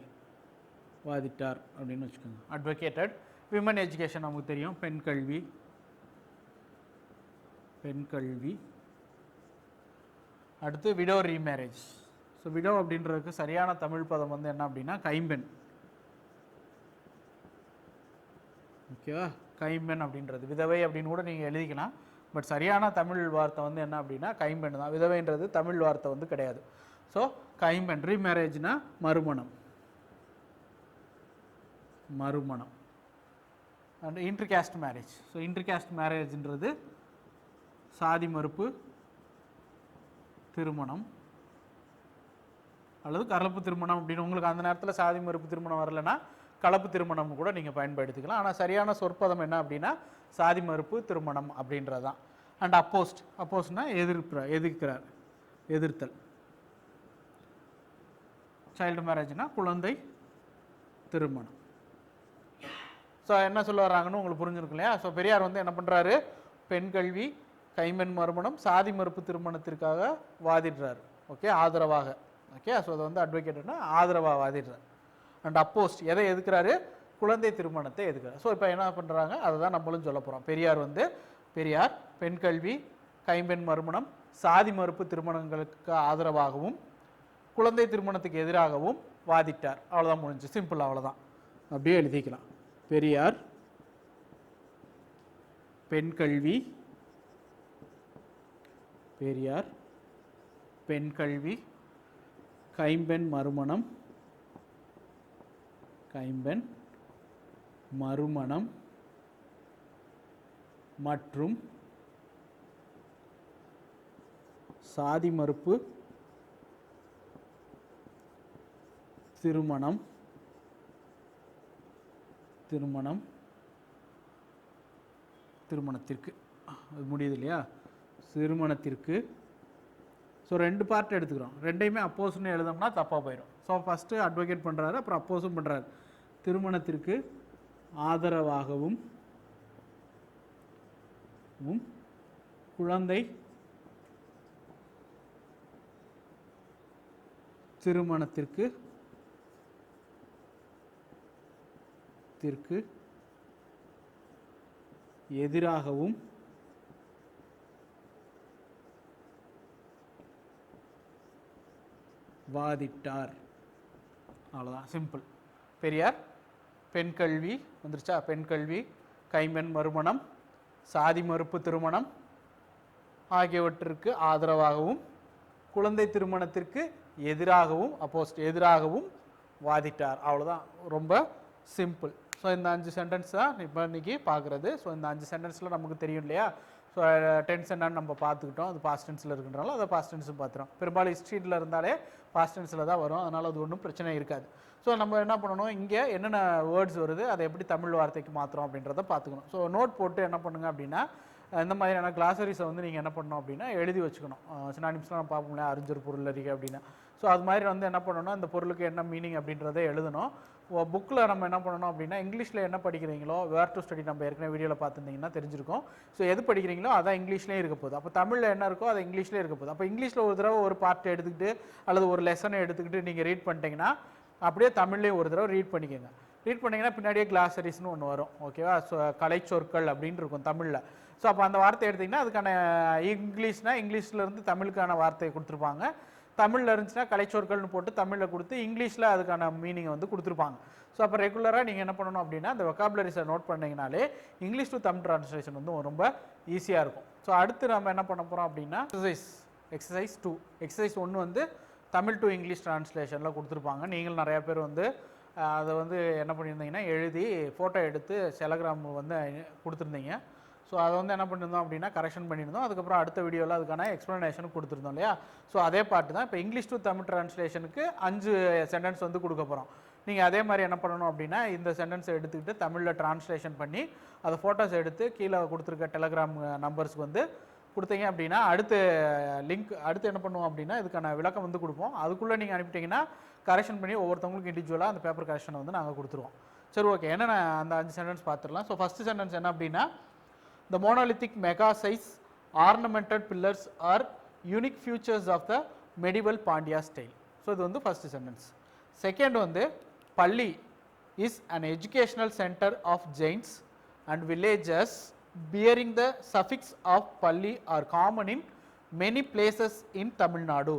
வாதிட்டார் அப்படின்னு வச்சுக்கோங்க. அட்வொகேட்டட். விமன் எஜுகேஷன் நமக்கு தெரியும், பெண் கல்வி, பெண் கல்வி. அடுத்து விடோ ரீமேரேஜ். ஸோ விடோ அப்படின்றதுக்கு சரியான தமிழ் பதம் வந்து என்ன அப்படின்னா கைம்பெண். ஓகேவா, கைம்பெண் அப்படின்றது விதவை அப்படின்னு கூட நீங்கள் எழுதிக்கலாம். பட் சரியான தமிழ் வார்த்தை வந்து என்ன அப்படின்னா கைம்பெண் தான். விதவைன்றது தமிழ் வார்த்தை வந்து கிடையாது. ஸோ கைம்பெண். ரீமேரேஜ்னா மறுமணம், மறுமணம். And intercaste marriage. So intercaste மேரேஜ்ன்றது சாதி மறுப்பு திருமணம் அல்லது கலப்பு திருமணம் அப்படின்னு. உங்களுக்கு அந்த நேரத்தில் சாதி மறுப்பு திருமணம் வரலைன்னா கலப்பு திருமணம் கூட நீங்கள் பயன்படுத்திக்கலாம். ஆனால் சரியான சொற்பதம் என்ன அப்படின்னா சாதி மறுப்பு திருமணம் அப்படின்றது தான். அண்ட் அப்போஸ்ட். அப்போஸ்ட்னா எதிர்க்கிறார், எதிர்த்தல். சைல்டு மேரேஜ்னா குழந்தை திருமணம். ஸோ என்ன சொல்ல வராங்கன்னு உங்களுக்கு புரிஞ்சிருக்கும் இல்லையா. ஸோ பெரியார் வந்து என்ன பண்ணுறாரு, பெண் கல்வி, கைம்பெண் மறுமணம், சாதி மறுப்பு திருமணத்திற்காக வாதிடுறாரு. ஓகே, ஆதரவாக. ஓகே, ஸோ அதை வந்து அட்வொகேட்னா ஆதரவாக வாதிடுறார். அண்ட் அப்போஸ்ட் எதை எதுக்குறாரு, குழந்தை திருமணத்தை எதுக்குறாரு. ஸோ இப்போ என்ன பண்ணுறாங்க அதை தான் நம்மளும் சொல்ல போகிறோம். பெரியார் பெண் கல்வி, கைம்பெண் மறுமணம், சாதி மறுப்பு திருமணங்களுக்கு ஆதரவாகவும் குழந்தை திருமணத்துக்கு எதிராகவும் வாதிட்டார். அவ்வளோதான், முடிஞ்சு. சிம்பிள், அவ்வளோதான். அப்படியே எழுதிக்கலாம். பெரியார் பெண் கல்வி, பெரியார் பெண் கல்வி, கைம்பெண் மறுமணம், கைம்பெண் மறுமணம் மற்றும் சாதி மறுப்பு திருமணம் திருமணத்திற்கு அது முடியுது இல்லையா, திருமணத்திற்கு. ஸோ 2 பார்ட் எடுத்துக்கிறோம். ரெண்டையுமே அப்போஸ்ன்னு எழுதோம்னா தப்பாக போயிடும். ஸோ ஃபஸ்ட்டு அட்வொகேட் பண்ணுறாரு, அப்புறம் அப்போஸும் பண்ணுறாரு. திருமணத்திற்கு ஆதரவாகவும் குழந்தை திருமணத்திற்கு எதிராகவும் வாதிட்டார். அவ்வளோதான், சிம்பிள். பெரியார் பெண் கல்வி வந்துருச்சா, பெண் கல்வி, கைம்பெண் மறுமணம், சாதி மறுப்பு திருமணம் ஆகியவற்றிற்கு ஆதரவாகவும் குழந்தை திருமணத்திற்கு எதிராகவும் வாதிட்டார். அவ்வளோதான், ரொம்ப சிம்பிள். ஸோ இந்த 5 சென்டென்ஸ் தான் இப்போ இன்றைக்கி பார்க்குறது. ஸோ இந்த 5 சென்டென்ஸில் நமக்கு தெரியும் இல்லையா. ஸோ டென்ஸ் என்னன்னு நம்ம பார்த்துக்கிட்டோம், அது பாஸ்ட் டென்ஸில் இருக்குன்றனால அதை பாஸ்ட் டென்ஸும் பார்த்துறோம். பெரும்பாலும் ஹிஸ்ட்ரியில் இருந்தாலே பாஸ்ட் டென்ஸில் தான் வரும், அதனால் அது ஒன்றும் பிரச்சனை இருக்காது. ஸோ நம்ம என்ன பண்ணணும், இங்கே என்னென்ன வேர்ட்ஸ் வருது அதை எப்படி தமிழ் வார்த்தைக்கு மாற்றுறோம் அப்படின்றத பார்த்துக்கணும். ஸோ நோட் போட்டு என்ன பண்ணுங்க அப்படின்னா இந்த மாதிரியான கிளாசரிஸை வந்து நீங்கள் என்ன பண்ணணும் அப்படின்னா எழுதி வச்சுக்கணும். சினானிம்ஸ்லாம் நம்ம பார்ப்போம் இல்லையா, அறிஞர் பொருள் அறிக்கை அப்படின்னா. ஸோ அது மாதிரி வந்து என்ன பண்ணணும், அந்த பொருளுக்கு என்ன மீனிங் அப்படின்றத எழுதணும். புக்கில் நம்ம என்ன பண்ணணும் அப்படின்னா இங்கிலீஷில் என்ன படிக்கிறீங்களோ, வேர் டு ஸ்டடி நம்ம ஏற்கனவே வீடியோவில் பார்த்துருந்தீங்கன்னா தெரிஞ்சிருக்கும். ஸோ எது படிக்கிறீங்களோ அதான் இங்கிலீஷ்லேயே இருக்க போகுது. அப்போ தமிழில் என்ன இருக்கோ அது இங்கிலீஷ்லேயே இருக்க போகுது. அப்போ இங்கிலீஷில் ஒரு தடவை ஒரு பார்ட் எடுத்துக்கிட்டு அல்லது ஒரு லெசனை எடுத்துக்கிட்டு நீங்கள் ரீட் பண்ணிட்டீங்கன்னா அப்படியே தமிழ்லேயும் ஒரு தடவை ரீட் பண்ணிக்கோங்க. ரீட் பண்ணிங்கன்னா பின்னாடியே கிளாசரிஸ்னு ஒன்று வரும். ஓகேவா, ஸோ கலைச்சொற்கள் அப்படின்னு இருக்கும் தமிழில். ஸோ அப்போ அந்த வார்த்தை எடுத்திங்கன்னா அதுக்கான இங்கிலீஷ்லேருந்து தமிழுக்கான வார்த்தையை கொடுத்துருப்பாங்க. தமிழில் இருந்துச்சுன்னா கலைச்சொற்கள்னு போட்டு தமிழில் கொடுத்து இங்கிலீஷில் அதுக்கான மீனிங்கை வந்து கொடுத்துருப்பாங்க. ஸோ அப்போ ரெகுலராக நீங்கள் என்ன பண்ணணும் அப்படின்னா அந்த வெக்காபுலரிஸை நோட் பண்ணிங்கனாலே இங்கிலீஷ் டு தமிழ் ட்ரான்ஸ்லேஷன் வந்து ரொம்ப ஈஸியாக இருக்கும். ஸோ அடுத்து நம்ம என்ன பண்ண போகிறோம் அப்படின்னா எக்ஸசைஸ் 2. எக்ஸசைஸ் 1 வந்து தமிழ் டு இங்கிலீஷ் ட்ரான்ஸ்லேஷனில் கொடுத்துருப்பாங்க. நீங்கள் நிறையா பேர் வந்து அதை வந்து என்ன பண்ணியிருந்தீங்கன்னா எழுதி ஃபோட்டோ எடுத்து டெலகிராம் வந்து கொடுத்துருந்தீங்க. ஸோ அதை வந்து என்ன பண்ணியிருந்தோம் அப்படின்னா கரெக்ஷன் பண்ணியிருந்தோம். அதுக்கப்புறம் அடுத்த வீடியோவில் அதுக்கான எக்ஸ்ப்ளனேஷன் கொடுத்துருந்தோம் இல்லையா. ஸோ அதே பாட்டு தான் இப்போ இங்கிலீஷ் டு தமிழ் ட்ரான்ஸ்லேஷனுக்கு 5 சென்டென்ஸ் வந்து கொடுக்க போகிறோம். நீங்கள் அதே மாதிரி என்ன பண்ணணும் அப்படின்னா இந்த சென்டென்ஸை எடுத்துக்கிட்டு தமிழில் ட்ரான்ஸ்லேஷன் பண்ணி அதை ஃபோட்டோஸ் எடுத்து கீழே கொடுத்துருக்க டெலகிராம் நம்பர்ஸ்க்கு வந்து கொடுத்தீங்க அப்படின்னா அடுத்து லிங்க் அடுத்து என்ன பண்ணுவோம் அப்படின்னா இதுக்கான விளக்கம் வந்து கொடுப்போம். அதுக்குள்ளே நீங்கள் அனுப்பிட்டீங்கன்னா கரெக்ஷன் பண்ணி ஒவ்வொருத்தவங்களுக்கு இண்டிவிஜுவலாக அந்த பேப்பர் கரெக்ஷனை வந்து நாங்கள் கொடுத்துருவோம். சரி, ஓகே. என்னென்ன அந்த 5 சென்டென்ஸ் பார்த்துடலாம். ஸோ ஃபஸ்ட்டு சென்டென்ஸ் என்ன அப்படின்னா, the monolithic mega size ornamented pillars are unique features of the medieval Pandya style. So இது வந்து ஃபஸ்ட்டு சென்டென்ஸ். செகண்ட் வந்து palli is an educational centre of Jains and villages bearing the suffix of Palli are common in many places in Tamil Nadu.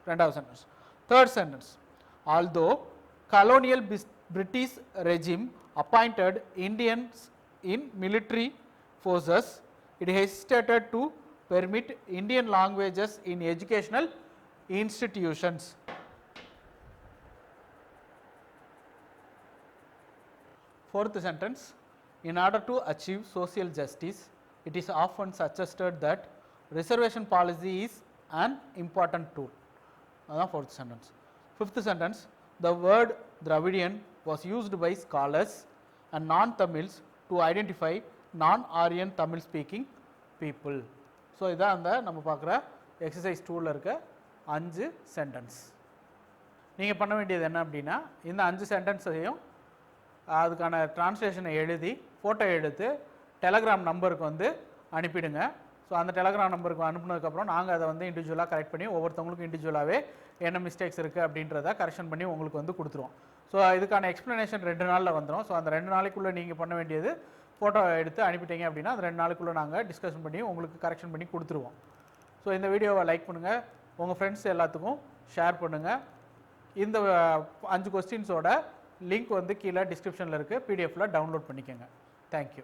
ரெண்டாவது sentence. Third sentence. Although colonial British regime appointed Indians in military forces, it hesitated to permit Indian languages in educational institutions. Fourth sentence. In order to achieve social justice, it is often suggested that reservation policy is an important tool. That's fourth sentence. Fifth sentence, the word Dravidian was used by scholars and non-Tamils to identify non-Aryan Tamil speaking people. So, இதான் அந்த நம்ம பார்க்குற எக்ஸசைஸ் 2ல இருக்க 5 சென்டென்ஸ். நீங்கள் பண்ண வேண்டியது என்ன அப்படின்னா, இந்த 5 சென்டென்ஸையும் அதுக்கான டிரான்ஸ்லேஷனை எழுதி ஃபோட்டோ எடுத்து டெலகிராம் நம்பருக்கு வந்து அனுப்பிடுங்க. ஸோ அந்த டெலகிராம் நம்பருக்கு அனுப்புனதுக்கப்புறம் நாங்கள் அதை வந்து இண்டிவிஜுவலாக கரெக்ட் பண்ணி ஒவ்வொருத்தவங்களுக்கும் இண்டிவிஜுவலாகவே என்ன மிஸ்டேக்ஸ் இருக்குது அப்படின்றத கரெக்ஷன் பண்ணி உங்களுக்கு வந்து கொடுத்துருவோம். ஸோ இதுக்கான எக்ஸ்ப்ளனேஷன் 2 நாளில் வந்துடும். ஸோ அந்த 2 நாளைக்குள்ளே நீங்கள் பண்ண வேண்டியது ஃபோட்டோ எடுத்து அனுப்பிட்டீங்க அப்படின்னா அந்த 2 நாளைக்குள்ளே நாங்கள் டிஸ்கஷன் பண்ணி உங்களுக்கு கரெக்ஷன் பண்ணி கொடுத்துருவோம். ஸோ இந்த வீடியோவை லைக் பண்ணுங்கள், உங்கள் ஃப்ரெண்ட்ஸ் எல்லாத்துக்கும் ஷேர் பண்ணுங்கள். இந்த 5 கொஸ்டின்ஸோட லிங்க் வந்து கீழே டிஸ்கிரிப்ஷனில் இருக்குது, பிடிஎஃப்பில் டவுன்லோட் பண்ணிக்கோங்க. தேங்க்யூ.